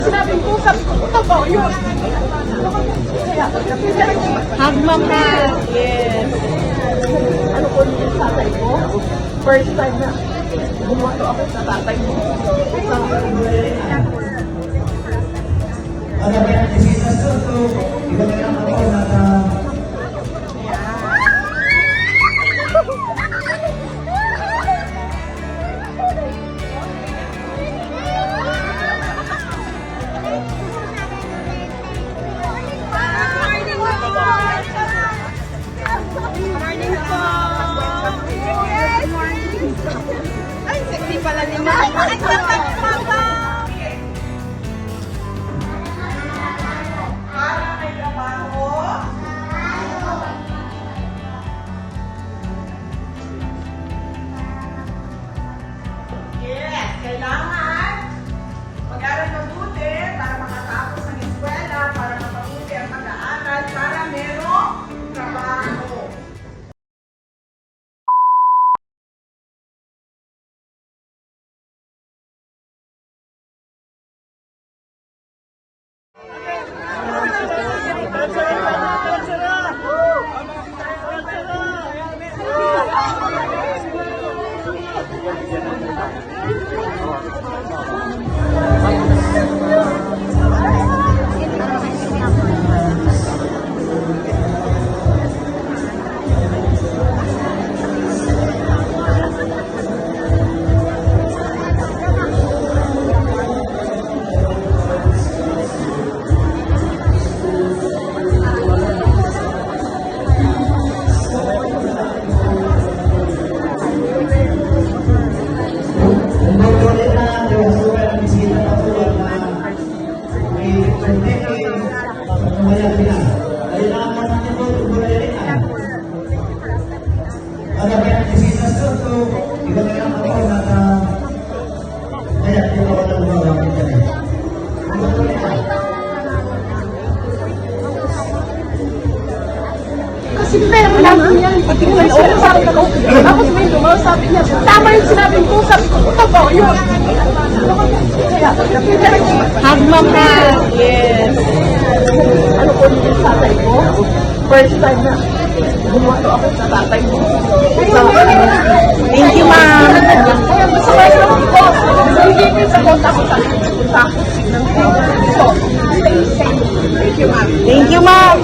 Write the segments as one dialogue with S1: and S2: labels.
S1: Sinabi ko, sabi ko, totoo yun. Hug mom na. Yes. Ano ko yung tatay ko? First time na bumato ako sa tatay ko. Ay, sexy pala ni Mama. Ay, ganda ni Mama. Para may trabaho. Yes, kailangan mag-aral mabuti para makatapos ng eskwela, para mapabuti ang pag-aaral, para merong trabaho. Kasi meron lang yan. Tapos may lumaw, sabi niya, tama yung sinabi ko, sabi ko, totoo yun. Hug mom na. Yes. Ano ko yung tatay ko? First time na bumato ako sa tatay ko. Thank you, ma'am. Sa mga naman ko, hindi ko sa konta ko sa So, stay safe. Thank you, ma'am. Thank you, ma'am.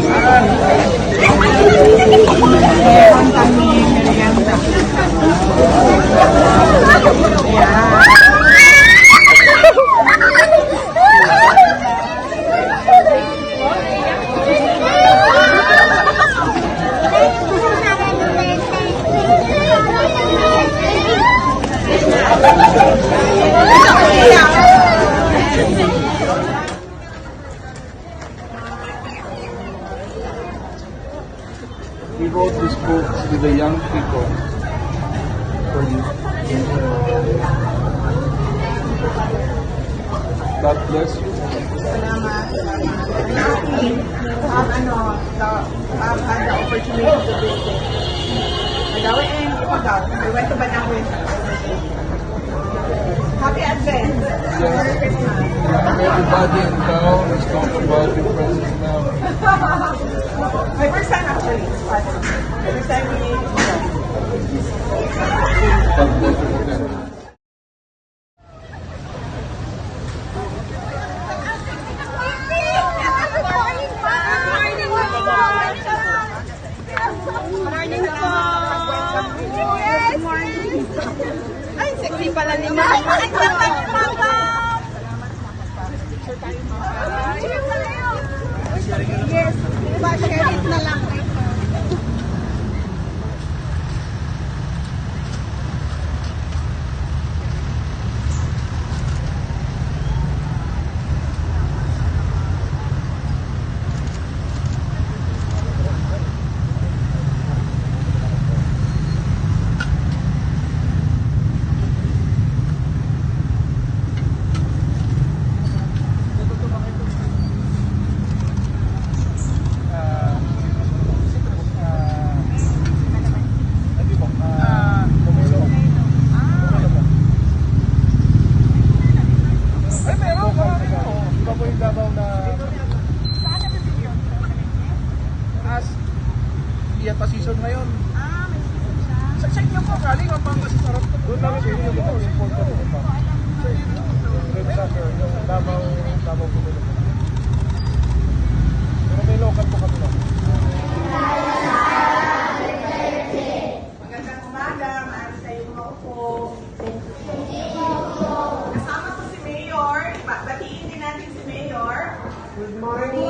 S2: We wrote this book with the young people for you. God bless you.
S1: Salamat. I've had the opportunity to visit. I went to Banangwin. Happy Advent. Merry Christmas.
S2: Everybody in town is talking about your presence now.
S1: My first time actually. My first time meeting.
S2: God bless you again.
S1: Ay, sexy pala ni Mama. Ay, ganda ni Mama. Yes. Share it na lang.
S2: yung Davao na
S1: Saan na bibili yun?
S2: as iya pa season ngayon.
S1: May season siya.
S2: Sa inyo po, galing ang Pangasinan. Doon lang sa inyo po, import ko po. Red Sucker, yung Davao po. Pero may local po kami lang.
S1: Magandang umaga, maaari tayo maupo. Kasama ko si Mayor. Batiin din natin si Mayor. Good morning.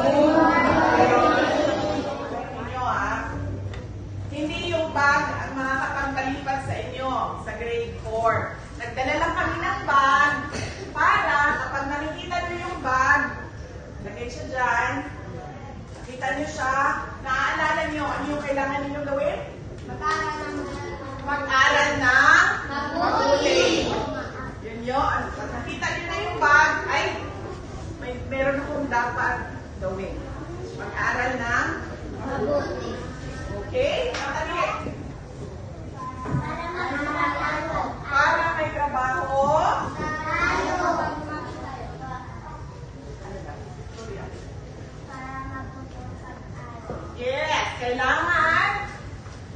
S1: Hindi yung bag ang makakapagpalipat sa inyo sa grade 4. Nagdala lang kami ng bag para kapag nakikita nyo yung bag, lagay siya dyan, nakita nyo siya, naaalala nyo ano yung kailangan ninyo gawin? Mag-aral ng mabuti. Yun yun. Pag nakita nyo na yung bag, ay, meron akong dapat gawin. Mag-aral ng mabuti. Okay? Nakaliit. Para may trabaho. Yes, kailangan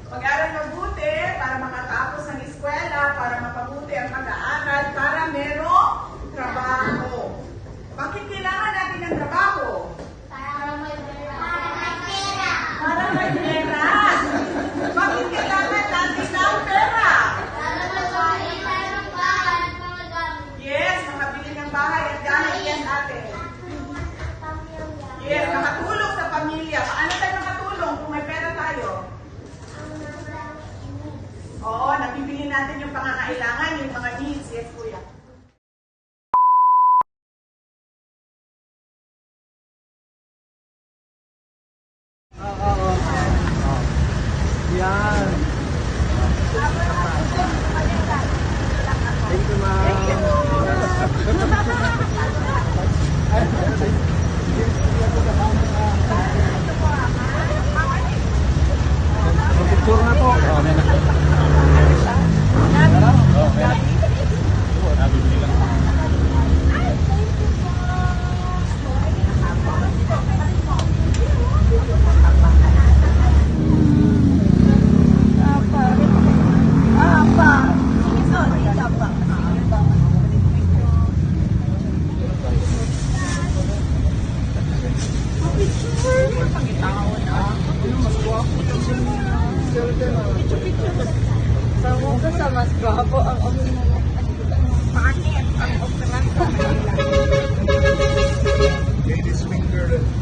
S1: mag-aral mabuti para makatapos ng eskwela, para mapabuti ang pag-aaral, para merong trabaho. Bakit kailangan natin ng trabaho? Para may pera. Bakit kailangan natin ng pera? Yes, makabili ng bahay at gamit yan natin. Yes, makatulong sa pamilya. Paano tayo makatulong kung may pera tayo? Oo, nabibili natin yung pangangailangan, yung mga needs. Yes, kuya.
S2: Yan. Thank you, ma'am.
S1: Thank you.
S2: Picture na po.
S1: Sa mas gwapo ang pangit ang optimal sa
S2: Ladies finger.